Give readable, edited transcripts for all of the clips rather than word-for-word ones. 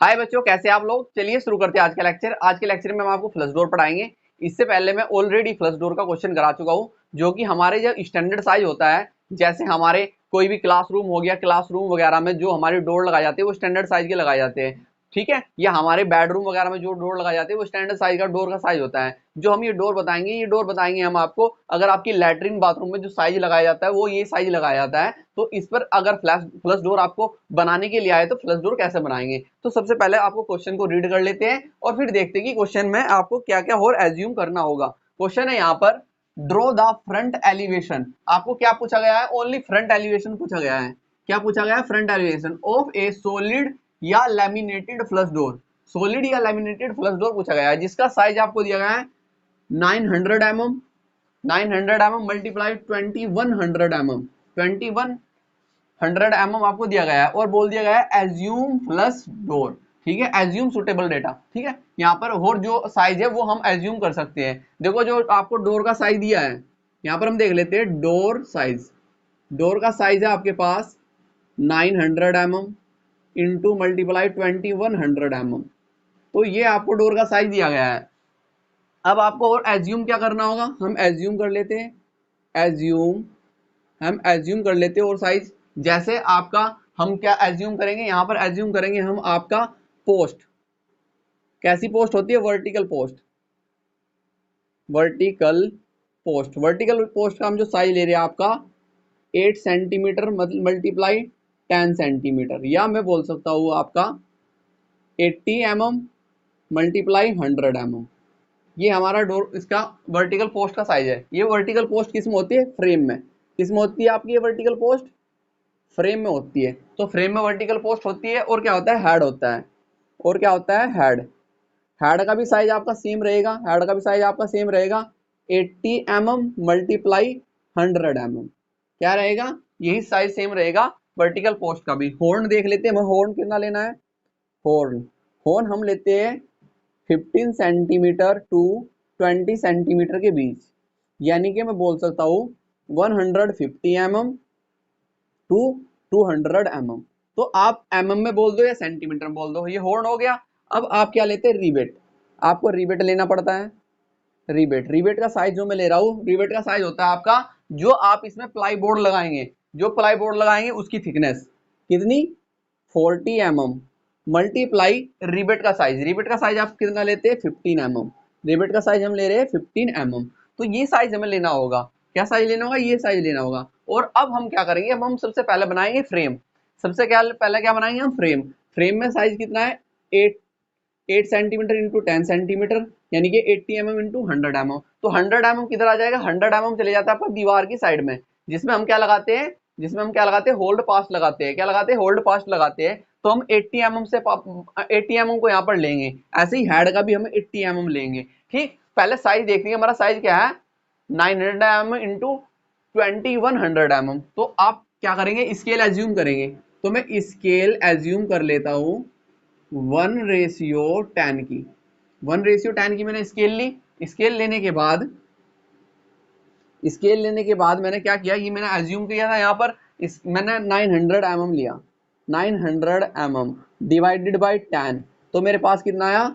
हाय बच्चों, कैसे आप लोग। चलिए शुरू करते हैं आज का लेक्चर। आज के लेक्चर में हम आपको फ्लश डोर पढ़ाएंगे। इससे पहले मैं ऑलरेडी फ्लश डोर का क्वेश्चन करा चुका हूं, जो कि हमारे जो स्टैंडर्ड साइज होता है, जैसे हमारे कोई भी क्लासरूम हो गया, क्लासरूम वगैरह में जो हमारी डोर लगाए जाते हैं वो स्टैंडर्ड साइज के लगाए जाते हैं, ठीक है। या हमारे बेडरूम वगैरह में जो डोर लगाए जाते हैं वो स्टैंडर्ड साइज का डोर का साइज होता है। जो हम ये डोर बताएंगे, ये डोर बताएंगे हम आपको, अगर आपकी लैट्रिन बाथरूम में जो साइज लगाया जाता है वो ये साइज लगाया जाता है। तो इस पर अगर फ्लश डोर आपको बनाने के लिए आए तो फ्लश डोर कैसे बनाएंगे। तो सबसे पहले आपको क्वेश्चन को रीड कर लेते हैं और फिर देखते हैं कि क्वेश्चन में आपको क्या क्या और एज्यूम करना होगा। क्वेश्चन है यहाँ पर, ड्रॉ द फ्रंट एलिवेशन। आपको क्या पूछा गया है? ओनली फ्रंट एलिवेशन पूछा गया है। क्या पूछा गया है? Front elevation of A solid या लैमिनेटेड फ्लश डोर। सॉलिड या लैमिनेटेड फ्लश डोर पूछा गया है, जिसका साइज आपको दिया गया है 900 mm। 900 mm multiply 2100 mm। 2100 mm आपको दिया गया है और बोल दिया गया है एज्यूम फ्लश डोर। ठीक है, एज्यूम सुटेबल डेटा। ठीक है, यहाँ पर और जो साइज है वो हम एज्यूम कर सकते हैं। देखो जो आपको डोर का साइज दिया है, यहाँ पर हम देख लेते हैं डोर साइज। डोर का साइज है आपके पास 900 mm इंटू मल्टीप्लाई 2100 mm। तो ये आपको डोर का साइज दिया गया है। अब आपको और एज्यूम क्या करना होगा? हम एज्यूम कर लेते हैं, एज्यूम हम एज्यूम कर लेते हैं और साइज। जैसे आपका हम क्या एज्यूम करेंगे, यहाँ पर एज्यूम करेंगे हम आपका पोस्ट। कैसी पोस्ट होती है? Vertical post. Vertical post, vertical post का हम जो साइज ले रहे हैं आपका 8 सेंटीमीटर मल्टीप्लाई 10 सेंटीमीटर, या मैं बोल सकता हूँ आपका 80 mm मल्टीप्लाई 100 mm। ये हमारा डोर इसका वर्टिकल पोस्ट का साइज है। ये वर्टिकल पोस्ट किस में होती है? फ्रेम में। किस में होती है आपकी ये वर्टिकल पोस्ट? फ्रेम में होती है। तो फ्रेम में वर्टिकल पोस्ट होती है और क्या होता है? हेड होता है। और क्या होता है? हेड। हेड का भी साइज आपका सेम रहेगा, हेड का भी साइज आपका सेम रहेगा 80 mm मल्टीप्लाई 100 mm। क्या रहेगा? यही साइज सेम रहेगा वर्टिकल पोस्ट का भी। हॉर्न देख लेते हैं, हमें हॉर्न कितना लेना है? हॉर्न हॉर्न हम लेते हैं 15 सेंटीमीटर टू 20 सेंटीमीटर के बीच, यानी कि मैं बोल सकता हूँ 150 mm टू 200 mm। तो आप mm में बोल दो या सेंटीमीटर में बोल दो, ये हॉर्न हो गया। अब आप क्या लेते हैं? रिवेट। आपको रिवेट लेना पड़ता है। रिवेट, रिवेट का साइज जो मैं ले रहा हूँ, रिवेट का साइज होता है आपका जो आप इसमें प्लाई बोर्ड लगाएंगे, जो प्लाई बोर्ड लगाएंगे उसकी थिकनेस कितनी? 40 mm मल्टीप्लाई रिवेट का साइज। रिवेट का साइज आप कितना लेते हैं? 15 mm। रिवेट का साइज हम ले रहे हैं 15 mm। तो ये साइज हमें लेना होगा। क्या साइज लेना होगा? ये साइज लेना होगा। और अब हम क्या करेंगे? अब हम सबसे पहले बनाएंगे फ्रेम। सबसे क्या पहले क्या बनाएंगे हम? फ्रेम। फ्रेम में साइज कितना है? 8 सेंटीमीटर इंटू 10 सेंटीमीटर, यानी कि 80 mm इंटू 100 mm। तो 100 mm किधर आ जाएगा? 100 mm चले जाता है आपका दीवार की साइड में, जिसमें हम क्या लगाते हैं? जिसमें हम क्या लगाते हैं? होल्ड पास्ट लगाते हैं। क्या लगाते हैं? होल्ड पास्ट लगाते हैं। तो हम 80 mm से 80 mm को यहाँ पर लेंगे। ऐसे ही हेड का भी हम 80 mm लेंगे। ठीक, पहले साइज देख लेंगे हमारा साइज क्या है? 900 mm इंटू 2100 mm। तो आप क्या करेंगे? स्केल एज्यूम करेंगे। तो मैं स्केल एज्यूम कर लेता हूँ 1:10 की। 1:10 की मैंने स्केल ली। स्केल लेने के बाद, स्केल लेने के बाद मैंने क्या किया? ये मैंने एज्यूम किया था यहाँ पर मैंने 900 mm लिया। 900 mm डिवाइडेड बाई 10, तो मेरे पास कितना आया?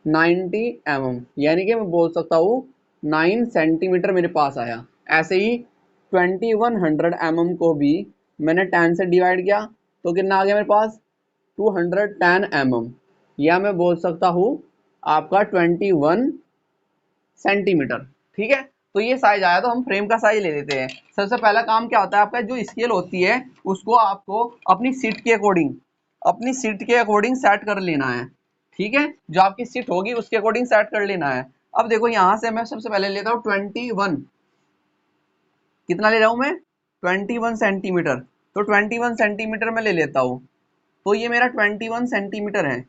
90 mm, यानी कि मैं बोल सकता हूँ 9 सेंटीमीटर मेरे पास आया। ऐसे ही 2100 mm को भी मैंने 10 से डिवाइड किया, तो कितना आ गया मेरे पास? 210 mm, या मैं बोल सकता हूँ आपका 21 सेंटीमीटर। ठीक है, तो ये साइज आया। तो हम फ्रेम का साइज ले लेते हैं। सबसे पहला काम क्या होता है आपका? जो स्केल होती है उसको आपको अपनी सीट के अकॉर्डिंग, अपनी सीट के अकॉर्डिंग सेट कर लेना है। ठीक है, जो आपकी सीट होगी उसके अकॉर्डिंग सेट कर लेना है। अब देखो यहां से मैं सबसे पहले लेता हूँ 21। कितना ले रहा हूं मैं? 21 सेंटीमीटर। तो 21 सेंटीमीटर में ले लेता हूँ। तो ये मेरा 21 सेंटीमीटर है।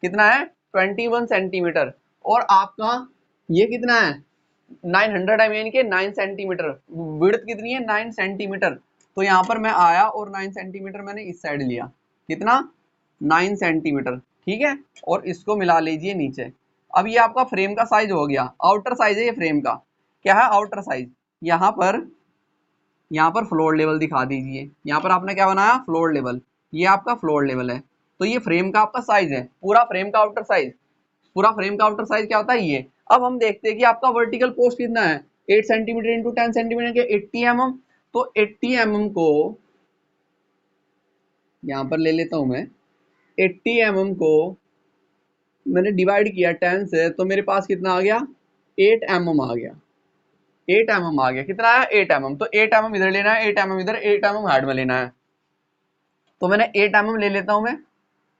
कितना है? 21 सेंटीमीटर। और आपका ये कितना है? 900 mm, यानी कि 9 सेंटीमीटर। विड्थ कितनी है? 9 सेंटीमीटर। तो यहाँ पर मैं आया और 9 सेंटीमीटर मैंने इस साइड लिया। कितना? 9 सेंटीमीटर। ठीक है, और इसको मिला लीजिए नीचे। अब ये आपका फ्रेम का साइज हो गया। आउटर साइज है ये फ्रेम का। क्या है? Outer size. यहाँ पर फ्लोर लेवल दिखा दीजिए। यहाँ पर आपने क्या बनाया? Floor level. ये आपका फ्लोर लेवल है। तो ये फ्रेम का आपका साइज है, पूरा फ्रेम का आउटर साइज, पूरा फ्रेम का आउटर साइज क्या होता है ये। अब हम देखते हैं कि आपका वर्टिकल पोस्ट कितना है, 8 सेंटीमीटर इंटू 10 सेंटीमीटर के 80 mm। तो 80 mm को यहां पर ले लेता हूं मैं, 80 mm को मैंने डिवाइड किया 10 से, तो मेरे पास कितना आ गया, 8 mm आ गया, 8 mm आ गया। कितना है, 8 mm। तो 8 mm इधर लेना है, 8 mm इधर, 8 mm हाइट में लेना है। तो मैंने 8 mm ले लेता हूं मैं,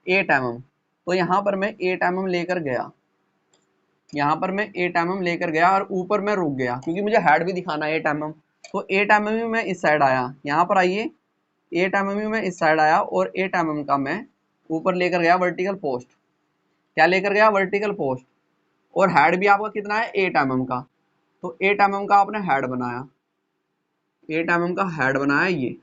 8 mm। तो यहाँ पर मैं 8 mm लेकर गया, यहाँ पर मैं 8 mm लेकर गया और ऊपर मैं रुक गया क्योंकि मुझे हेड भी दिखाना है 8 mm। तो 8 mm में इस साइड आया, यहाँ पर आइए, 8 mm में इस साइड आया और 8 mm का मैं ऊपर लेकर गया वर्टिकल पोस्ट। क्या लेकर गया, वर्टिकल पोस्ट। और हेड भी आपका कितना है, 8 mm का। तो 8 mm का आपने हेड बनाया, 8 mm का हेड बनाया। ये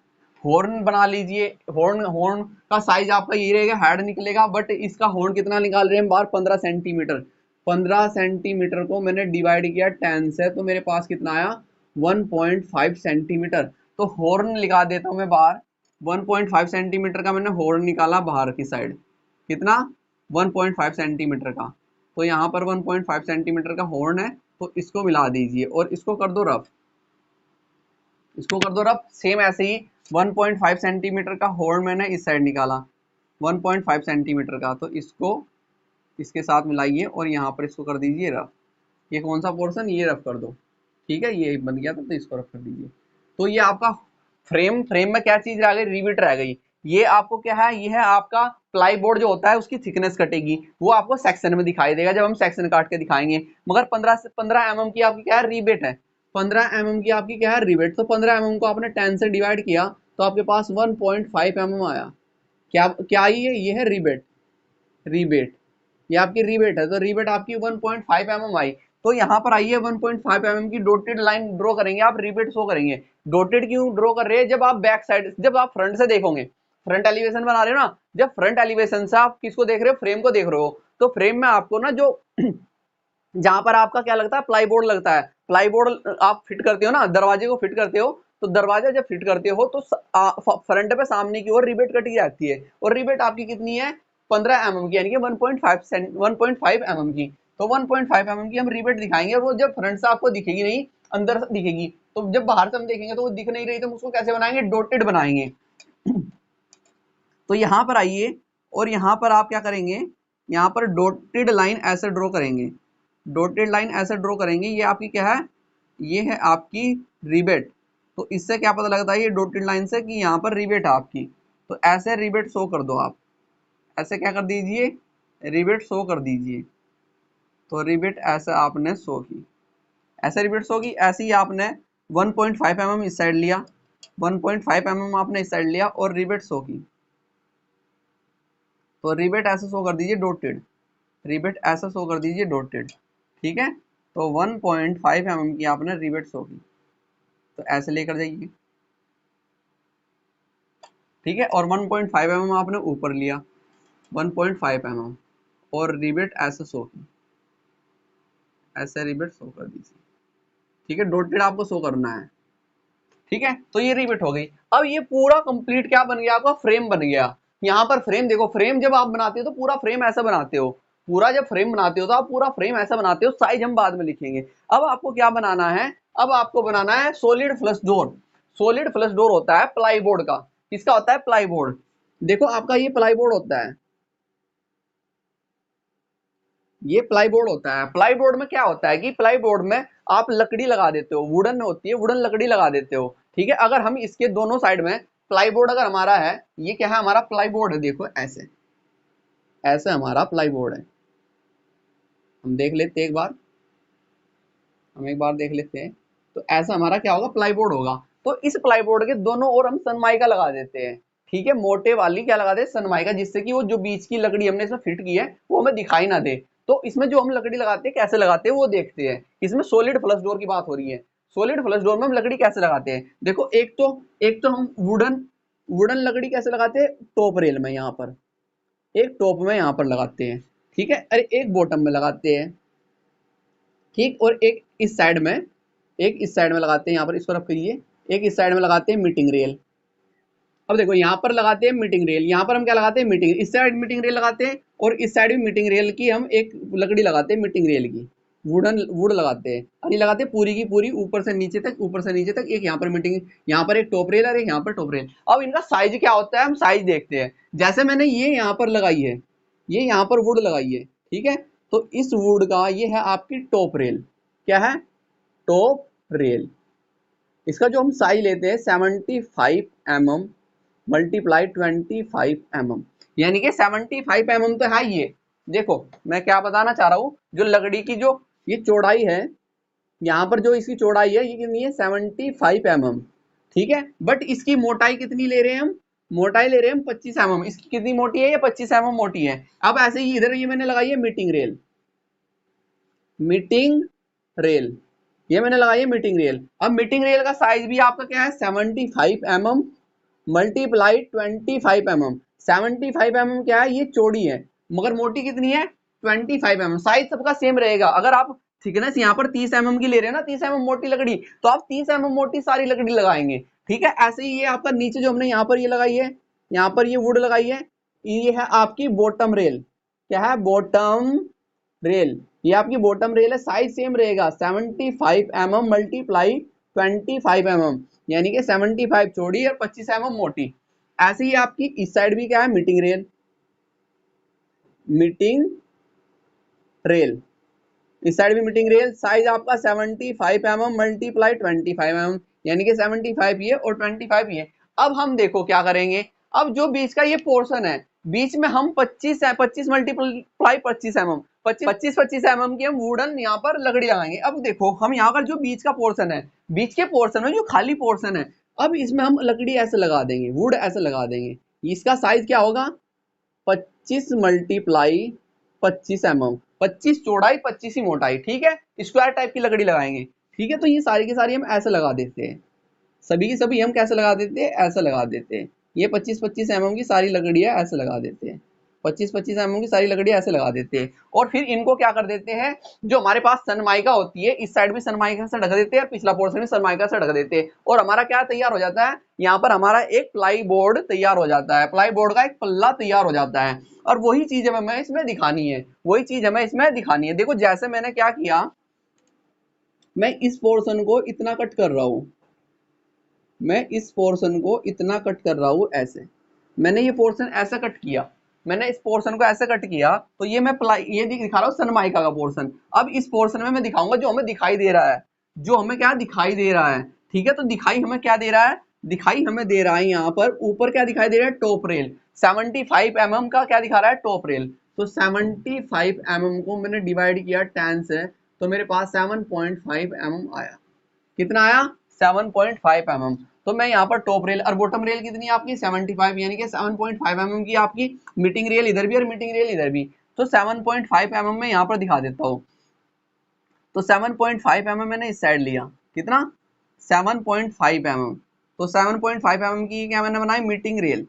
हॉर्न बना लीजिए, हॉर्न हॉर्न का साइज आपका ये रहेगा, हेड निकलेगा, बट इसका हॉर्न कितना निकाल रहे हैं बाहर, 15 सेंटीमीटर। 15 सेंटीमीटर को मैंने डिवाइड किया 10 से, तो मेरे पास कितना आया, 1.5 सेंटीमीटर। तो हॉर्न लगा देता हूं मैं बाहर, 1.5 सेंटीमीटर का मैंने हॉर्न निकाला बाहर की साइड, कितना, 1.5 सेंटीमीटर का। तो यहाँ पर 1.5 सेंटीमीटर का हॉर्न है, तो इसको मिला दीजिए और इसको कर दो रफ, इसको कर दो रफ। सेम ऐसे ही 1.5 सेंटीमीटर का हॉर्न मैंने इस साइड निकाला, 1.5 सेंटीमीटर का, तो इसको इसके साथ मिलाइए और यहाँ पर इसको कर दीजिए रफ। ये कौन सा पोर्शन, ये रफ कर दो, ठीक है, ये बन गया था, तो इसको रफ कर दीजिए। तो ये आपका फ्रेम, फ्रेम में क्या चीज रह गई, रिविट रह गई। ये आपको क्या है, ये है आपका प्लाई बोर्ड जो होता है, उसकी थिकनेस कटेगी, वो आपको सेक्शन में दिखाई देगा जब हम सेक्शन काट के दिखाएंगे। मगर 15 mm की आपकी क्या है, रिबेट है, 15 mm की आपकी क्या है, रिबेट। तो 15 mm को आपने 10 से डिवाइड किया, तो आपके पास 1.5 mm आया। क्या क्या ये है रिबेट, रिबेट, ये आपकी रिबेट है। तो रिबेट आपकी 1.5 mm आई। तो यहाँ पर आइए, 1.5 mm की डॉटेड लाइन ड्रॉ करेंगे, आप रिबेट शो करेंगे। डॉटेड क्यों ड्रॉ कर रहे हैं, जब आप बैक साइड, जब आप फ्रंट से देखोगे, फ्रंट एलिवेशन बना रहे हो ना, जब फ्रंट एलिवेशन से आप किसको देख रहे हो, फ्रेम को देख रहे हो, तो फ्रेम में आपको ना जो जहां पर आपका क्या लगता है, प्लाई बोर्ड लगता है, प्लाई बोर्ड आप फिट करते हो ना, दरवाजे को फिट करते हो, तो दरवाजा जब फिट करते हो तो फ्रंट पे सामने की ओर रिबेट कटी जाती है, और रिबेट आपकी कितनी है, 15 mm की, यानी कि 1.5 mm की। तो 1.5 mm की हम रिबेट दिखाएंगे, और वो जब फ्रंट से आपको दिखेगी नहीं, अंदर से दिखेगी, तो जब बाहर से हम देखेंगे तो वो दिख नहीं रही, तो हम उसको कैसे बनाएंगे, डॉटेड बनाएंगे। तो यहाँ पर आइए, और यहाँ पर आप क्या करेंगे, यहाँ पर डॉटेड लाइन ऐसे ड्रॉ करेंगे, डॉटेड लाइन ऐसे ड्रॉ करेंगे। ये आपकी क्या है, ये है आपकी रिबेट। तो इससे क्या पता लगता है, ये डॉटेड लाइन से, कि यहाँ पर रिबेट है आपकी। तो ऐसे रिबेट शो कर दो आप, ऐसे क्या कर दीजिए, रिबेट शो कर दीजिए। तो रिबेट ऐसे आपने शो की, ऐसे रिबेट शो की, ऐसे ही आपने 1.5 mm इस साइड लिया, 1.5 mm आपने इस साइड लिया और रिबेट शो की। तो रिबेट ऐसे शो कर दीजिए डॉटेड, रिबेट ऐसा शो कर दीजिए डॉटेड, ठीक है। तो 1.5 mm की आपने रिबेट शो की, तो ऐसे लेकर जाइए, ठीक है। और 1.5 mm आपने ऊपर लिया, 1.5 mm, और रिबेट ऐसे शो की, ऐसे रिबेट शो कर दीजिए, ठीक है, डॉटेड आपको शो करना है, ठीक है। तो ये रिबेट हो गई। अब ये पूरा कंप्लीट क्या बन गया, आपका फ्रेम बन गया। यहाँ पर फ्रेम देखो, फ्रेम जब आप बनाते हो तो पूरा फ्रेम ऐसा बनाते हो, पूरा जब फ्रेम बनाते हो तो आप पूरा फ्रेम ऐसा बनाते हो, साइज हम बाद में लिखेंगे। अब आपको क्या बनाना है, अब आपको बनाना है solid flush door. Solid flush door होता है प्लाई बोर्ड का, किसका होता है, प्लाई बोर्ड। देखो आपका ये प्लाई बोर्ड होता है, ये प्लाई बोर्ड होता है। प्लाई बोर्ड में क्या होता है कि प्लाई बोर्ड में आप लकड़ी लगा देते हो, वुडन होती है, वुडन लकड़ी लगा देते हो, ठीक है। अगर हम इसके दोनों साइड में प्लाई बोर्ड अगर हमारा है, ये क्या है, हमारा प्लाई बोर्ड है, देखो ऐसे, ऐसे हमारा प्लाई बोर्ड है। हम देख लेते हैं एक बार, हम एक बार देख लेते हैं। तो ऐसा हमारा क्या होगा, प्लाई बोर्ड होगा। तो इस प्लाई बोर्ड के दोनों ओर हम सनमाइका लगा देते हैं, ठीक है, मोटे वाली क्या लगा दे, सनमाइका, जिससे कि वो जो बीच की लकड़ी हमने इसमें फिट की है वो हमें दिखाई ना दे। तो इसमें जो हम लकड़ी लगाते हैं, कैसे लगाते हैं वो देखते हैं। इसमें सॉलिड फ्लश डोर की बात हो रही है। सॉलिड फ्लश डोर में हम लकड़ी कैसे लगाते हैं, देखो, एक तो हम वुडन वुडन लकड़ी कैसे लगाते हैं, टॉप रेल में, यहाँ पर एक टॉप में यहाँ पर लगाते हैं, ठीक है, अरे एक बॉटम में लगाते हैं, ठीक, और एक इस साइड में, एक इस साइड में लगाते हैं, यहाँ पर इसको रख करिए, एक इस साइड में लगाते हैं मीटिंग रेल। अब देखो यहाँ पर लगाते हैं मीटिंग रेल, यहाँ पर हम क्या लगाते हैं मीटिंग, इस साइड मीटिंग रेल लगाते हैं और इस साइड भी मीटिंग रेल की हम एक लकड़ी लगाते हैं मीटिंग रेल की, वुड लगाते हैं, और ये लगाते हैं पूरी की पूरी ऊपर से नीचे तक, ऊपर से नीचे तक। एक यहाँ पर मीटिंग, यहाँ पर एक टॉप रेल और एक यहाँ पर टॉप रेल। अब इनका साइज क्या होता है हम साइज देखते हैं। जैसे मैंने ये यहाँ पर लगाई है, ये यहाँ पर वुड लगाई है, ठीक है, तो इस वुड का ये है आपकी टॉप रेल, क्या है, टॉप रेल। इसका जो हम साइज लेते हैं 75 mm मल्टीप्लाई 25 mm, यानी कि 75 mm तो है ये। देखो मैं क्या बताना चाह रहा हूँ, जो लकड़ी की जो ये चौड़ाई है, यहाँ पर जो इसकी चौड़ाई है ये कितनी है 75 mm, ठीक है, बट इसकी मोटाई कितनी ले रहे हैं हम, मोटाई ले रहे हैं हम 25 mm। इसकी कितनी मोटी है, ये 25 mm मोटी है। अब ऐसे ही इधर ये मैंने लगाई है मीटिंग रेल, मीटिंग रेल, ये मैंने लगाई है मीटिंग रेल। अब मीटिंग रेल का साइज भी आपका क्या है 75 mm मल्टीप्लाई 25 mm। 75 mm क्या है, ये चौड़ी है, मगर मोटी कितनी है 25 mm। साइज सबका सेम रहेगा। अगर आप थिकनेस यहाँ पर 30 mm की ले रहे हैं ना, 30 mm मोटी लकड़ी, तो आप 30 mm मोटी सारी लकड़ी लगाएंगे, ठीक है। ऐसे ही ये आपका नीचे जो हमने यहाँ पर ये लगाई है, यहाँ पर ये वुड लगाई है, ये है आपकी बॉटम रेल, क्या है, बॉटम रेल, ये आपकी बॉटम रेल है। साइज सेम रहेगा 75 mm मल्टीप्लाई 25 mm, यानी कि 75 चौड़ी और 25 mm मोटी। ऐसे ही आपकी इस साइड भी क्या है मीटिंग रेल, मीटिंग रेल, इस साइड भी मीटिंग रेल। साइज आपका 75 mm मल्टीप्लाई 25 mm, यानी कि 75 ये और 25 ये। अब हम देखो क्या करेंगे, अब जो बीच का ये पोर्शन है, बीच में हम 25 मल्टीप्लाई 25 mm, 25 mm की हम वुडन यहाँ पर लकड़ी लगाएंगे। अब देखो हम यहाँ पर जो बीच का पोर्शन है, बीच के पोर्शन में जो खाली पोर्शन है, अब इसमें हम लकड़ी ऐसे लगा देंगे, वुड ऐसे लगा देंगे। इसका साइज क्या होगा 25 मल्टीप्लाई 25 mm, 25 चौड़ाई 25 ही मोटाई, ठीक है, स्क्वायर टाइप की लकड़ी लगाएंगे, ठीक है। तो ये सारी की सारी हम ऐसे लगा देते हैं, सभी की सभी हम कैसे लगा देते हैं, ऐसे लगा देते हैं। ये 25 mm की सारी लकड़ियां ऐसे लगा देते हैं, 25 mm की सारी लकड़ियां ऐसे लगा देते हैं। और फिर इनको क्या कर देते हैं, जो हमारे पास सनमाइका होती है, इस साइड भी सनमाइका से ढक देते हैं और पिछला पोर्शन भी सनमाइका से ढक देते हैं, और हमारा क्या तैयार हो जाता है, यहाँ पर हमारा एक प्लाई बोर्ड तैयार हो जाता है, प्लाई बोर्ड का एक पल्ला तैयार हो जाता है। और वही चीज हमें इसमें दिखानी है, वही चीज हमें इसमें दिखानी है। देखो जैसे मैंने क्या किया, मैं इस पोर्शन को इतना कट कर रहा हूं, मैं इस पोर्शन को इतना कट कर रहा हूं, ऐसे मैंने ये पोर्शन ऐसा कट किया, मैंने इस पोर्शन को ऐसे कट किया, तो ये मैं ये दिखा रहा हूँ सनमाइका का पोर्शन। अब इस पोर्शन में मैं दिखाऊंगा जो हमें दिखाई दे रहा है, जो हमें क्या दिखाई दे रहा है, ठीक है। तो दिखाई हमें क्या दे रहा है, दिखाई हमें दे रहा है यहाँ पर ऊपर क्या दिखाई दे रहा है, टॉप रेल। 75 mm का क्या दिखा रहा है, टॉप रेल। तो 75 mm को मैंने डिवाइड किया 10 से, तो मेरे पास 7.5 mm आया। कितना आया 7.5 mm। तो मैं यहाँ पर टॉप रेल और बॉटम रेल कितनी है आपकी 75, यानी कि 7.5 mm की आपकी मीटिंग रेल इधर भी और मीटिंग रेल इधर भी। तो 7.5 mm में यहाँ पर दिखा देता हूँ। तो 7.5 mm मैंने इस साइड लिया, कितना 7.5 mm। तो 7.5 mm की क्या मैंने बनाई मीटिंग रेल,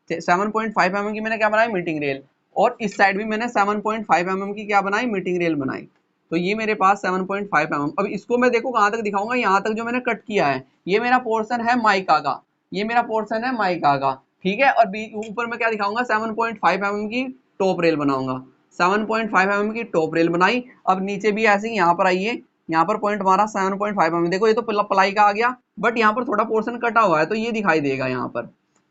7.5 mm की मैंने क्या बनाई मीटिंग रेल, और इस साइड भी मैंने 7.5 mm की क्या बनाई मीटिंग रेल बनाई। तो ये मेरे पास 7.5 mm। अब इसको मैं देखो कहाँ तक दिखाऊंगा, यहाँ तक जो मैंने कट किया है, ये मेरा पोर्शन है माइका का, ये मेरा पोर्शन है माइका का, ठीक है। और ऊपर मैं क्या दिखाऊंगा 7.5 mm की टॉप रेल बनाऊंगा, 7.5 mm की टॉप रेल बनाई। अब नीचे भी ऐसे ही यहाँ पर आइए, यहाँ पर पॉइंट मारा 7.5 mm। देखो ये तो प्लाई का आ गया, बट यहाँ पर थोड़ा पोर्शन कटा हुआ है, तो ये दिखाई देगा यहाँ पर,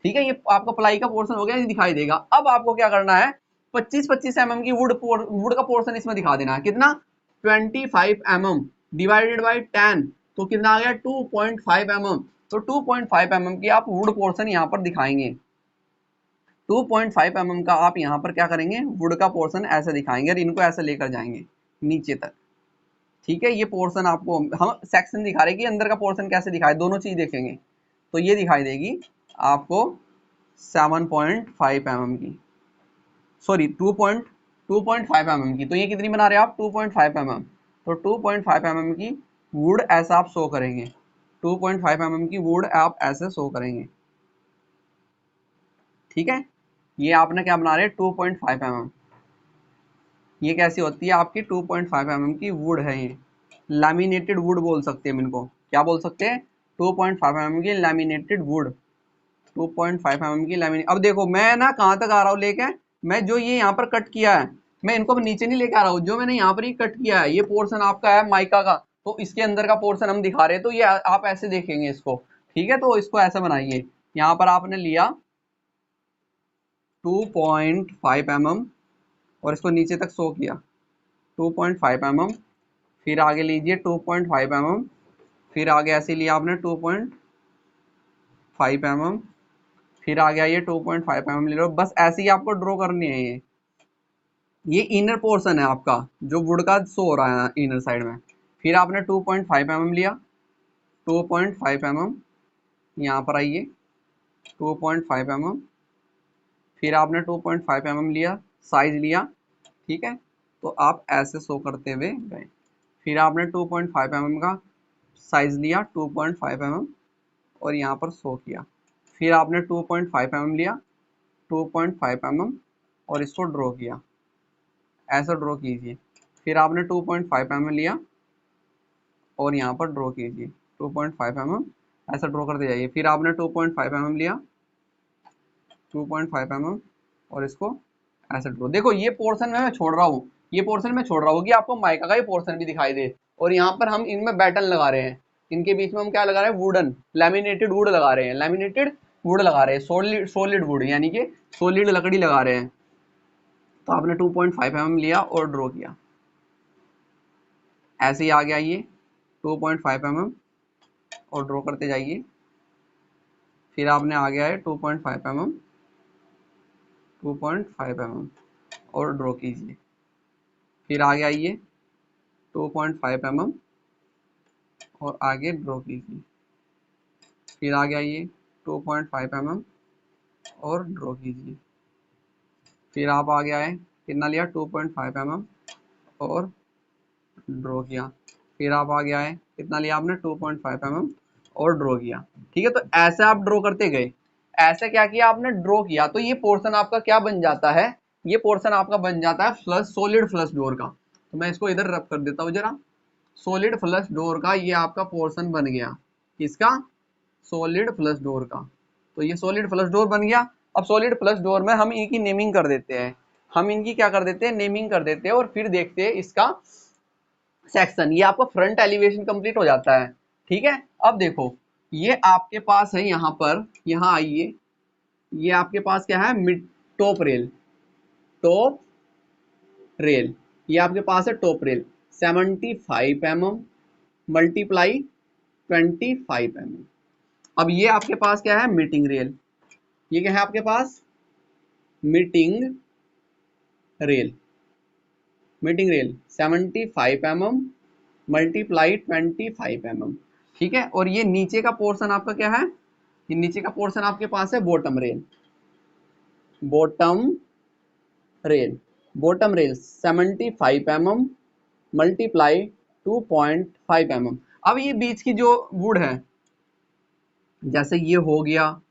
ठीक है। ये आपका प्लाई का पोर्शन हो गया, ये दिखाई देगा। अब आपको क्या करना है, 25 mm की वुड का पोर्शन इसमें दिखा देना है, कितना 25 mm डिवाइडेड बाई 10, तो कितना आ गया 2.5 mm। तो 2.5 mm की आप वुड पोर्शन यहाँ पर दिखाएंगे, 2.5 mm का आप यहाँ पर क्या करेंगे, वुड का पोर्शन ऐसे दिखाएंगे और इनको ऐसे लेकर जाएंगे नीचे तक, ठीक है। ये पोर्शन आपको हम सेक्शन दिखा रहे हैं कि अंदर का पोर्शन कैसे दिखाए, दोनों चीज देखेंगे। तो ये दिखाई देगी आपको 7.5 mm की, सॉरी 2.5 mm की। तो ये कितनी बना रहे हैं आप 2.5 mm। तो 2.5 mm की वुड ऐसा आप शो करेंगे, 2.5 mm की वुड आप ऐसे शो करेंगे, ठीक है। ये आपने क्या बना रहे हैं 2.5 mm। ये कैसी होती है आपकी 2.5 mm की वुड है, ये लैमिनेटेड वुड बोल सकते हैं हम इनको, क्या बोल सकते हैं 2.5 mm की लैमिनेटेड वुड, 2.5 mm की लैमिनेट। अब देखो मैं ना कहाँ तक आ रहा हूँ लेके, मैं जो ये यहाँ पर कट किया है मैं इनको नीचे नहीं लेके आ रहा हूँ, जो मैंने यहाँ पर ही कट किया है ये पोर्शन आपका है माइका का, तो इसके अंदर का पोर्शन हम दिखा रहे हैं, तो ये आप ऐसे देखेंगे इसको, ठीक है। तो इसको ऐसा बनाइए, यहाँ पर आपने लिया 2.5 mm और इसको नीचे तक शो किया 2.5 mm, फिर आगे लीजिए 2.5 mm, फिर आगे ऐसे लिया आपने 2.5 mm, फिर आ गया ये 2.5 mm ले लो। बस ऐसे ही आपको ड्रॉ करनी है। ये इनर पोर्शन है आपका जो वुड का शो हो रहा है इनर साइड में। फिर आपने 2.5 mm लिया, 2.5 mm यहाँ पर आइए 2.5 mm, फिर आपने 2.5 mm लिया, साइज लिया, ठीक है। तो आप ऐसे शो करते हुए गए, फिर आपने 2.5 mm का साइज लिया 2.5 mm और यहाँ पर शो किया, फिर आपने 2.5 mm लिया 2.5 mm और इसको ड्रॉ किया, ऐसा ड्रॉ कीजिए। फिर आपने 2.5 mm लिया और यहाँ पर ड्रॉ कीजिए 2.5 mm, ऐसा ड्रॉ करते जाइए। फिर आपने 2.5 mm लिया 2.5 mm और इसको ऐसे ड्रॉ। देखो ये पोर्शन में मैं छोड़ रहा हूँ, ये पोर्शन में छोड़ रहा हूँ कि आपको माइका का ये पोर्शन भी दिखाई दे। और यहाँ पर हम इनमें बैटन लगा रहे हैं, इनके बीच में हम क्या लगा रहे हैं, वुडन लैमिनेटेड वुड लगा रहे हैं, लैमिनेटेड वुड लगा रहे हैं, सॉलिड वुड यानी कि सॉलिड लकड़ी लगा रहे हैं। तो आपने 2.5 mm लिया और ड्रॉ किया, ऐसे ही आ गया ये 2.5 mm और ड्रॉ करते जाइए। फिर आपने आ गया है 2.5 mm, 2.5 mm और ड्रॉ कीजिए। फिर आ गया ये 2.5 mm और आगे ड्रॉ कीजिए। फिर आ गया ये 2.5 mm और ड्रॉ कीजिए। फिर आप आ गया है कितना लिया 2.5 mm और ड्रॉ किया। फिर आप आ गया है कितना लिया आपने 2.5 mm और ड्रॉ किया, ठीक है। तो ऐसे आप ड्रॉ करते गए, ऐसे क्या किया आपने ड्रॉ किया, तो ये पोर्शन आपका क्या बन जाता है, ये पोर्शन आपका बन जाता है फ्लश सॉलिड फ्लश डोर का। तो मैं इसको इधर रब कर देता हूँ जरा, सॉलिड फ्लश डोर का ये आपका पोर्शन बन गया, किसका, सॉलिड फ्लश डोर का। तो ये सॉलिड फ्लश डोर बन गया। अब सॉलिड फ्लश डोर में हम इनकी नेमिंग कर देते हैं, हम इनकी क्या कर देते हैं, नेमिंग कर देते हैं और फिर देखते हैं इसका सेक्शन। ये आपका फ्रंट एलिवेशन कंप्लीट हो जाता है, ठीक है। अब देखो ये आपके पास है यहाँ पर, यहाँ आइए, ये आपके पास क्या है, mid top rail, top rail, ये आपके पास है top rail 75 mm multiply 25 mm। अब ये आपके पास क्या है, मीटिंग रेल, ये क्या है आपके पास, meeting rail, meeting rail 75 mm multiply 25 mm, ठीक है। और ये नीचे का पोर्शन आपका क्या है, ये नीचे का पोर्शन आपके पास है bottom rail, bottom rail, bottom rail 75 mm multiply 2.5 mm। अब ये बीच की जो वुड है, जैसे ये हो गया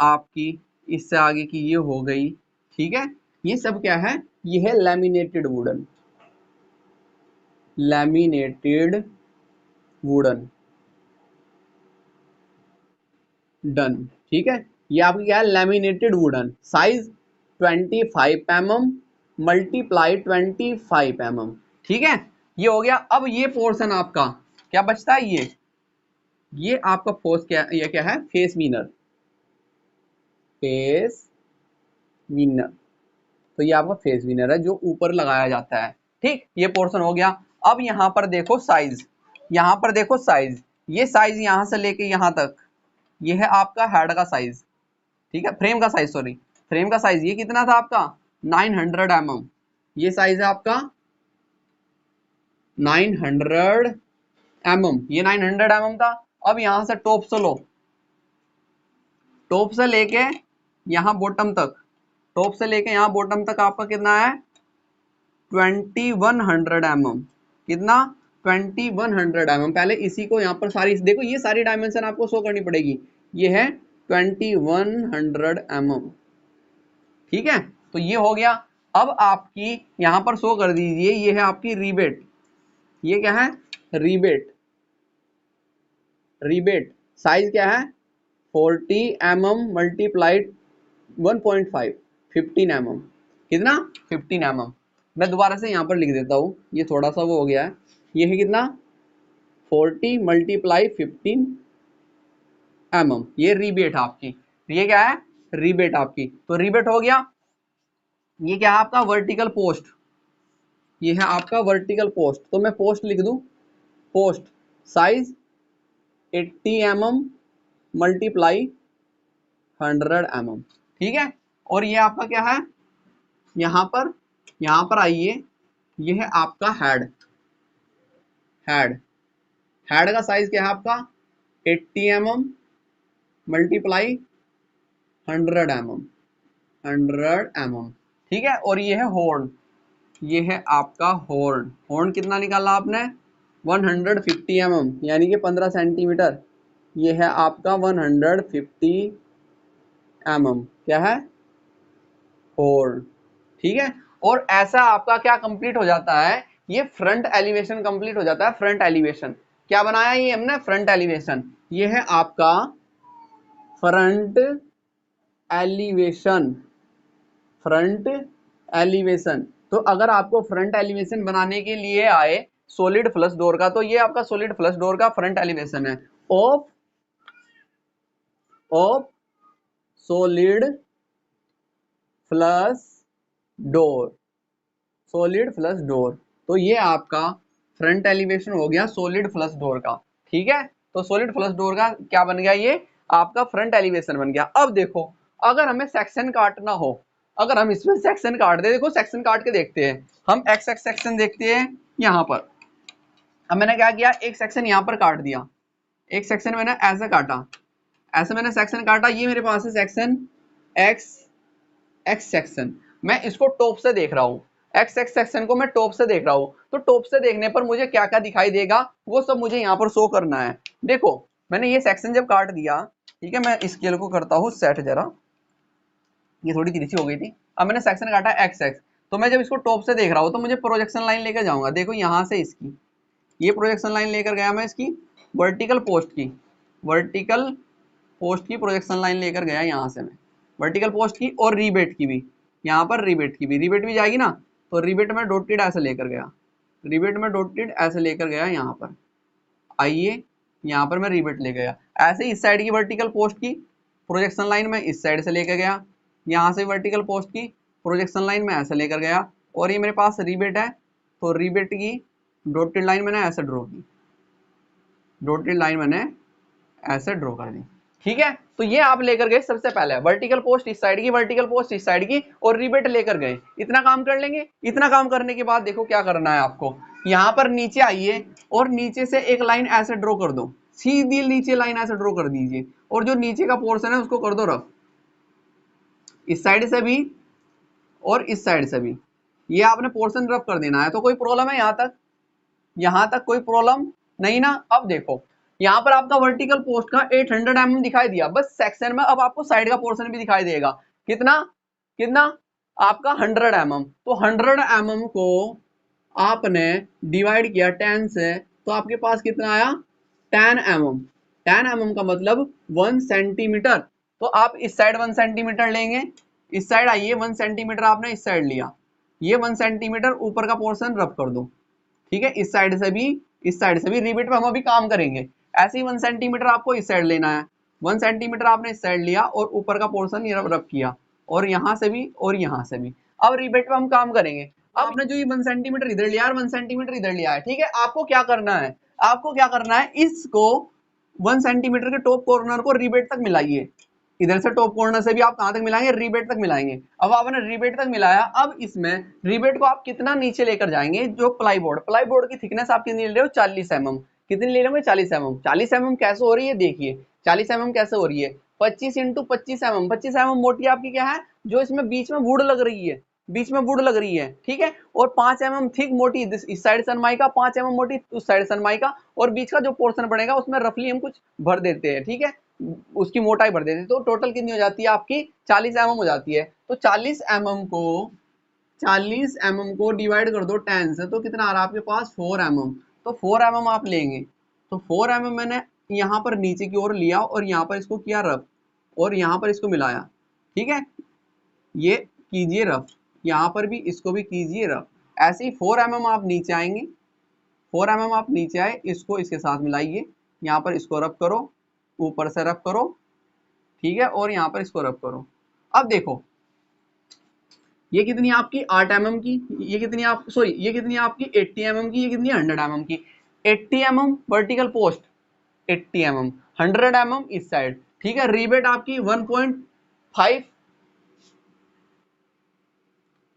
आपकी, इससे आगे की ये हो गई, ठीक है। ये सब क्या है, ये है laminated wooden, laminated wooden done, ठीक है। ये आपकी क्या है, laminated wooden, size 25 mm multiply 25 mm, ठीक है। ये हो गया। अब ये पोर्शन आपका क्या बचता है, ये आपका फोर्स क्या, ये क्या है, फेस विनर, फेस विनर। तो ये आपका फेस विनर है जो ऊपर लगाया जाता है, ठीक। ये पोर्शन हो गया। अब यहाँ पर देखो साइज, यहाँ पर देखो साइज, ये साइज यहाँ से लेके यहाँ तक, ये है आपका हेड का साइज, ठीक है, फ्रेम का साइज, सॉरी फ्रेम का साइज। ये कितना था आपका 900 mm, ये साइज है आपका 900 mm, ये 900 mm था। अब यहां से टॉप से लो, टॉप से लेके यहाँ बॉटम तक, टॉप से लेके यहाँ बॉटम तक आपका कितना है 2100 mm, कितना 2100 mm। पहले इसी को यहाँ पर सारी देखो, ये सारी डायमेंशन आपको शो करनी पड़ेगी। ये है 2100 mm, ठीक है। तो ये हो गया। अब आपकी यहां पर शो कर दीजिए, ये है आपकी रिबेट, ये क्या है, रिबेट, रिबेट साइज क्या है 40 mm मल्टीप्लाइड 1.5, 15 mm, कितना 15 mm। मैं दोबारा से यहाँ पर लिख देता हूँ, ये थोड़ा सा वो हो गया है। ये है कितना 40 मल्टीप्लाई 15 mm, ये रीबेट आपकी, ये क्या है रीबेट आपकी। तो रीबेट हो गया। ये क्या है आपका वर्टिकल पोस्ट, ये है आपका वर्टिकल पोस्ट। तो मैं पोस्ट लिख दूं, post size 80 mm multiply 100 mm, ठीक है। और ये आपका क्या है, यहाँ पर आइए, ये है आपका हेड, हेड हेड का साइज क्या है आपका 80 mm मल्टीप्लाई 100 mm, 100 mm, ठीक है। और ये है हॉर्न, ये है आपका हॉर्न, हॉर्न कितना निकाला आपने 150 mm यानी कि 15 सेंटीमीटर। ये है आपका 150 mm, क्या है हॉर्न, ठीक है। और ऐसा आपका क्या कंप्लीट हो जाता है, ये फ्रंट एलिवेशन कंप्लीट हो जाता है। फ्रंट एलिवेशन क्या बनाया ये हमने, फ्रंट एलिवेशन। ये है आपका फ्रंट एलिवेशन, फ्रंट एलिवेशन। तो अगर आपको फ्रंट एलिवेशन बनाने के लिए आए सॉलिड फ्लश डोर का, तो ये आपका सॉलिड फ्लश डोर का फ्रंट एलिवेशन है of solid flush door, solid flush door. तो ये आपका फ्रंट एलिवेशन हो गया सॉलिड फ्लश डोर का, ठीक है। तो सॉलिड फ्लश डोर का क्या बन गया, ये आपका फ्रंट एलिवेशन बन गया। अब देखो अगर हमें सेक्शन काटना हो, अगर हम इसमें सेक्शन काट दे, देखो सेक्शन काट के देखते हैं हम, एक्स एक्स सेक्शन देखते हैं यहाँ पर। अब मैंने क्या किया, एक सेक्शन यहाँ पर काट दिया, एक सेक्शन मैंने ऐसे काटा, ऐसे मैंने सेक्शन काटा। ये मेरे पास है सेक्शन एक्स एक्स सेक्शन, मैं इसको टॉप से देख रहा हूँ, एक्स एक्स सेक्शन को मैं टॉप से देख रहा हूँ। तो टॉप से देखने पर मुझे क्या क्या दिखाई देगा वो सब मुझे यहाँ पर शो करना है। देखो मैंने ये सेक्शन जब काट दिया, ठीक है, मैं स्केल को करता हूँ सेट जरा, ये थोड़ी तिरछी हो गई थी। अब मैंने सेक्शन काटा एक्स एक्स, तो मैं जब इसको टॉप से देख रहा हूँ तो मुझे प्रोजेक्शन लाइन लेकर जाऊंगा। देखो यहाँ से इसकी ये प्रोजेक्शन लाइन लेकर गया मैं, इसकी वर्टिकल पोस्ट की, वर्टिकल पोस्ट की प्रोजेक्शन लाइन लेकर गया यहाँ से मैं, वर्टिकल पोस्ट की और रीबेट की भी, यहाँ पर रीबेट की भी, रीबेट भी जाएगी ना। तो रीबेट में डॉटेड ऐसे लेकर गया, रीबेट में डॉटेड ऐसे लेकर गया यहाँ पर, आइए यहाँ पर मैं रीबेट ले गया। ऐसे इस साइड की वर्टिकल पोस्ट की प्रोजेक्शन लाइन में इस साइड से लेकर गया, यहाँ से वर्टिकल पोस्ट की प्रोजेक्शन लाइन में ऐसे लेकर गया। और ये मेरे पास रीबेट है, तो रीबेट की डॉटेड लाइन मैंने ऐसे ड्रॉ की, डॉटेड लाइन मैंने ऐसे ड्रॉ कर दी, ठीक है। तो ये आप लेकर गए सबसे पहले वर्टिकल पोस्ट इस साइड की, वर्टिकल पोस्ट इस साइड की, और रिबेट लेकर गए। इतना काम कर लेंगे। इतना काम करने के बाद देखो क्या करना है आपको, यहाँ पर नीचे आइए और नीचे से एक लाइन ऐसे ड्रॉ कर दो, सीधी नीचे लाइन ऐसे ड्रॉ कर दीजिए, और जो नीचे का पोर्शन है उसको कर दो रफ, इस साइड से भी और इस साइड से भी। ये आपने पोर्शन रफ कर देना है। तो कोई प्रॉब्लम है यहाँ तक, यहाँ तक कोई प्रॉब्लम नहीं ना। अब देखो यहाँ पर आपका वर्टिकल पोस्ट का 800 mm दिखाई दिया, बस सेक्शन में अब आपको साइड का पोर्शन भी दिखाई देगा। कितना कितना आपका 100 mm। तो 100 mm को आपने डिवाइड किया 10 से, तो आपके पास कितना आया 10 mm। 10 mm का मतलब 1 सेंटीमीटर। तो आप इस साइड 1 सेंटीमीटर लेंगे, इस साइड आइए 1 सेंटीमीटर आपने इस साइड लिया, ये 1 सेंटीमीटर ऊपर का पोर्शन रफ कर दो, ठीक है। इस साइड से भी, इस साइड से भी, रिबेट पे हम अभी काम करेंगे। ऐसे ही 1 सेंटीमीटर आपको इस साइड लेना है, 1 सेंटीमीटर आपने इस साइड लिया और ऊपर का पोर्शन ये रफ किया, और यहाँ से भी और यहाँ से भी। अब रिबेट पे हम काम करेंगे। अब आपने जो ये 1 सेंटीमीटर इधर लिया और 1 सेंटीमीटर इधर लिया है, ठीक है। आपको क्या करना है, आपको क्या करना है, इसको 1 सेंटीमीटर के टॉप कॉर्नर को रिबेट तक मिलाइए। इधर से टॉप कॉर्नर से भी आप कहां तक मिलाएंगे, रिबेट तक मिलाएंगे। अब आपने रिबेट तक मिलाया, अब इसमें रिबेट को आप कितना नीचे लेकर जाएंगे, जो प्लाईबोर्ड, प्लाईबोर्ड की थिकनेस आप कितनी ले रहे हो 40 mm, कितनी ले लोगे 40 mm। 40 mm कैसे हो रही है, देखिए 40 mm कैसे हो रही है, 25 इंटू 25 mm। 25 mm मोटी आपकी क्या है, जो इसमें बीच में वुड लग रही है, बीच में वुड लग रही है, ठीक है। और 5 mm थिक मोटी इस साइड सनमाइका, 5 mm मोटी उस साइड सनमाइका, और बीच का जो पोर्शन बनेगा उसमें रफली हम कुछ भर देते हैं, ठीक है, उसकी मोटाई भर देते हैं। तो टोटल कितनी हो जाती है आपकी 40 mm हो जाती है। तो 40 mm को डिवाइड कर दो 10 से, तो कितना आ रहा है आपके पास 4 mm। तो 4 mm आप लेंगे, तो 4 mm मैंने यहाँ पर नीचे की ओर लिया और यहाँ पर इसको किया रफ और यहाँ पर इसको मिलाया, ठीक है, ये कीजिए रफ, यहाँ पर भी इसको भी कीजिए रफ। ऐसे ही 4 mm आप नीचे आएंगे, 4 mm आप नीचे आए, इसको इसके साथ मिलाइए, यहाँ पर इसको रफ करो, ऊपर से रफ करो, ठीक है, और यहाँ पर इसको रफ करो। अब देखो ये कितनी आपकी 8 mm की, ये कितनी आप सॉरी ये कितनी आपकी 80 mm की, ये कितनी 100 mm की। 80 mm vertical post, 80 mm, 100 mm इस साइड, ठीक है। रिबेट आपकी 1.5,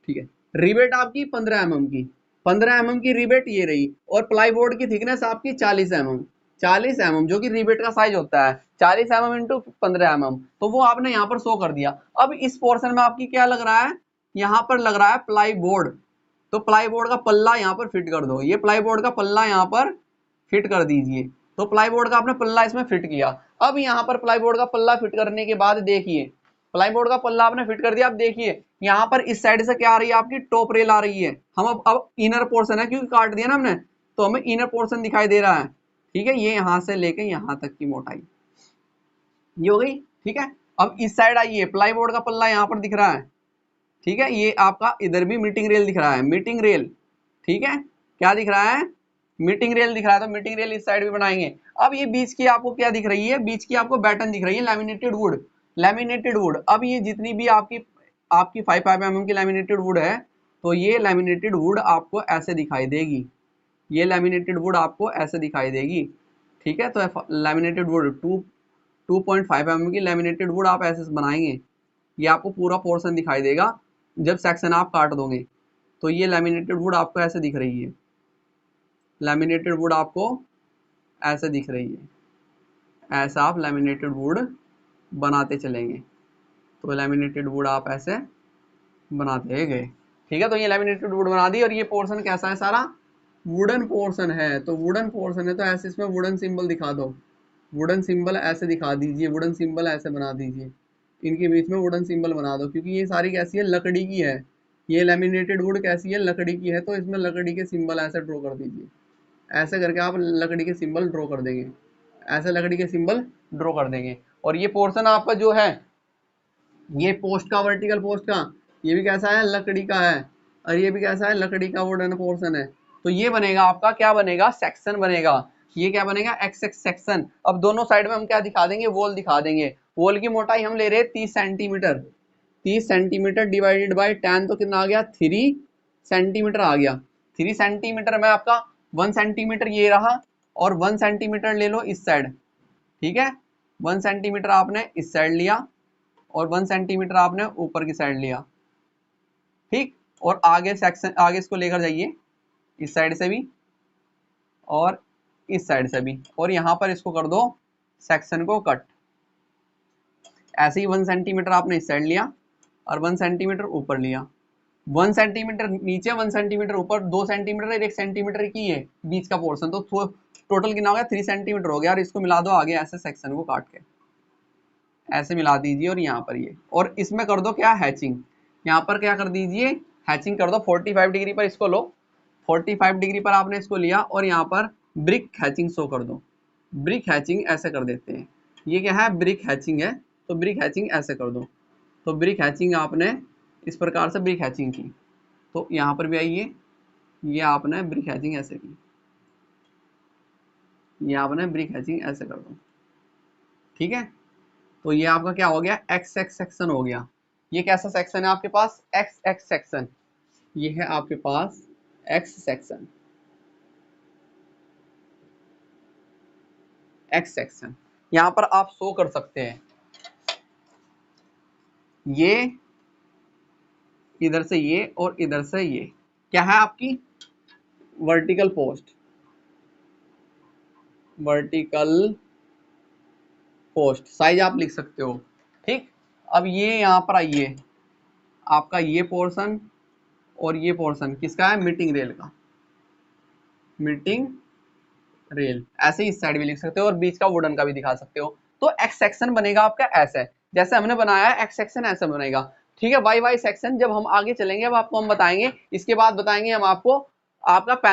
ठीक है। रिबेट आपकी 15 mm की, 15 mm की रिबेट ये रही, और प्लाईबोर्ड की थिकनेस आपकी 40 mm, 40 mm जो कि रिबेट का साइज होता है 40 mm इंटू 15 mm, तो वो आपने यहाँ पर शो कर दिया। अब इस पोर्शन में आपकी क्या लग रहा है, यहाँ पर लग रहा है प्लाईबोर्ड, तो प्लाईबोर्ड का पल्ला यहाँ पर फिट कर दो, ये प्लाईबोर्ड का पल्ला यहाँ पर फिट कर दीजिए। तो प्लाईबोर्ड का आपने पल्ला इसमें फिट किया। अब यहाँ पर प्लाईबोर्ड का पल्ला फिट करने के बाद देखिए, प्लाईबोर्ड का पल्ला आपने फिट कर दिया। अब देखिए यहाँ पर इस साइड से क्या आ रही है आपकी, टॉप रेल आ रही है। हम अब इनर पोर्शन है क्योंकि काट दिया ना हमने, तो हमें इनर पोर्शन दिखाई दे रहा है, ठीक है। ये यहाँ से लेके यहाँ तक की मोटाई ये हो गई, ठीक है। अब इस साइड आइए, प्लाईबोर्ड का पल्ला यहाँ पर दिख रहा है, ठीक है। ये आपका इधर भी मीटिंग रेल दिख रहा है, मीटिंग रेल, ठीक है। क्या दिख रहा है, मीटिंग रेल दिख रहा है, तो मीटिंग रेल इस साइड भी बनाएंगे। अब ये बीच की आपको क्या दिख रही है, बीच की आपको बैटन दिख रही है, लैमिनेटेड वुड, लैमिनेटेड वुड। अब ये जितनी भी आपकी 5 mm की लैमिनेटेड वुड है, तो ये लैमिनेटेड वुड आपको ऐसे दिखाई देगी, ये लैमिनेटेड वुड आपको ऐसे दिखाई देगी, ठीक है। तो लैमिनेटेड वुड 2.5 mm की लैमिनेटेड वुड आप ऐसे बनाएंगे, ये आपको पूरा पोर्शन दिखाई देगा जब सेक्शन आप काट दोगे। तो ये लैमिनेटेड वुड आपको ऐसे दिख रही है, लैमिनेटेड वुड आपको ऐसे दिख रही है, ऐसा आप लैमिनेटेड वुड बनाते चलेंगे। तो लैमिनेटेड वुड आप ऐसे बनाते गए, ठीक है। तो ये लैमिनेटेड वुड बना दी, और ये पोर्शन कैसा है, सारा वुडन पोर्शन है। तो वुडन पोर्शन है तो ऐसे इसमें वुडन सिंबल दिखा दो, वुडन सिंबल ऐसे दिखा दीजिए, वुडन सिंबल ऐसे बना दीजिए, इनके बीच में वुडन सिंबल बना दो, क्योंकि ये सारी कैसी है, लकड़ी की है। ये लैमिनेटेड वुड कैसी है, लकड़ी की है, तो इसमें लकड़ी के सिंबल ऐसे ड्रॉ कर दीजिए, ऐसे करके आप लकड़ी के सिंबल ड्रॉ कर देंगे, ऐसे लकड़ी के सिंबल ड्रॉ कर देंगे। और ये पोर्शन आपका जो है, ये पोस्ट का, वर्टिकल पोस्ट का, ये भी कैसा है, लकड़ी का है, और ये भी कैसा है, लकड़ी का वुडन पोर्शन है। तो ये बनेगा आपका, क्या बनेगा, सेक्शन बनेगा। ये क्या बनेगा, एक्स एक्स सेक्शन। अब दोनों साइड में हम क्या दिखा देंगे, वॉल दिखा देंगे। वॉल की मोटाई हम ले रहे हैं 30 सेंटीमीटर, 30 सेंटीमीटर डिवाइडेड बाई 10, तो कितना आ गया, 3 सेंटीमीटर आ गया। 3 सेंटीमीटर में आपका 1 सेंटीमीटर ये रहा, और 1 सेंटीमीटर ले लो इस साइड, ठीक है। 1 सेंटीमीटर आपने इस साइड लिया, और 1 सेंटीमीटर आपने ऊपर की साइड लिया, ठीक। और आगे सेक्शन, आगे इसको लेकर जाइए, इस साइड से भी और इस साइड से भी, और यहाँ पर इसको कर दो सेक्शन को कट। ऐसे ही 1 सेंटीमीटर आपने इस साइड लिया, और 1 सेंटीमीटर ऊपर लिया, 1 सेंटीमीटर नीचे, 1 सेंटीमीटर ऊपर, 2 सेंटीमीटर और 1 सेंटीमीटर की है बीच का पोर्शन, तो टोटल कितना हो गया, 3 सेंटीमीटर हो गया। और इसको मिला दो आगे ऐसे सेक्शन को काट के, ऐसे मिला दीजिए, और यहाँ पर ये, और इसमें कर दो क्या, हैचिंग। यहाँ पर क्या कर दीजिए, हैचिंग कर दो। 45 डिग्री पर इसको लो, 45 डिग्री पर आपने इसको लिया, और यहाँ पर ब्रिक हैचिंग शो कर दो, ब्रिक हैचिंग ऐसे कर देते हैं। ये क्या है, ब्रिक हैचिंग है, तो ब्रिक हैचिंग ऐसे कर दो। तो ब्रिक हैचिंग आपने इस प्रकार से ब्रिक हैचिंग की। तो यहाँ पर भी आइए, ये आपने ब्रिक हैचिंग ऐसे की, ये आपने ब्रिक हैचिंग ऐसे कर दो, ठीक है। तो ये आपका क्या हो गया, एक्स एक्स सेक्शन हो गया। ये कैसा सेक्शन है आपके पास, एक्स एक्स सेक्शन। ये है आपके पास एक्स सेक्शन, एक्स सेक्शन। यहां पर आप शो कर सकते हैं, ये इधर से ये और इधर से ये क्या है आपकी, vertical post, vertical post size आप लिख सकते हो, ठीक। अब ये यहाँ पर आइए, आपका ये पोर्शन और ये पोर्शन किसका है, मीटिंग रेल का, मीटिंग रेल। ऐसे ही इस साइड भी लिख सकते हो, और बीच का वुडन का भी दिखा सकते हो। तो एक्स सेक्शन बनेगा आपका ऐसे, जैसे हमने बनाया है एक्स सेक्शन ऐसे बनेगा, ठीक है। वाई वाई सेक्शन जब हम आगे चलेंगे, अब आपको हम बताएंगे, इसके बाद बताएंगे हम आपको आपका पैन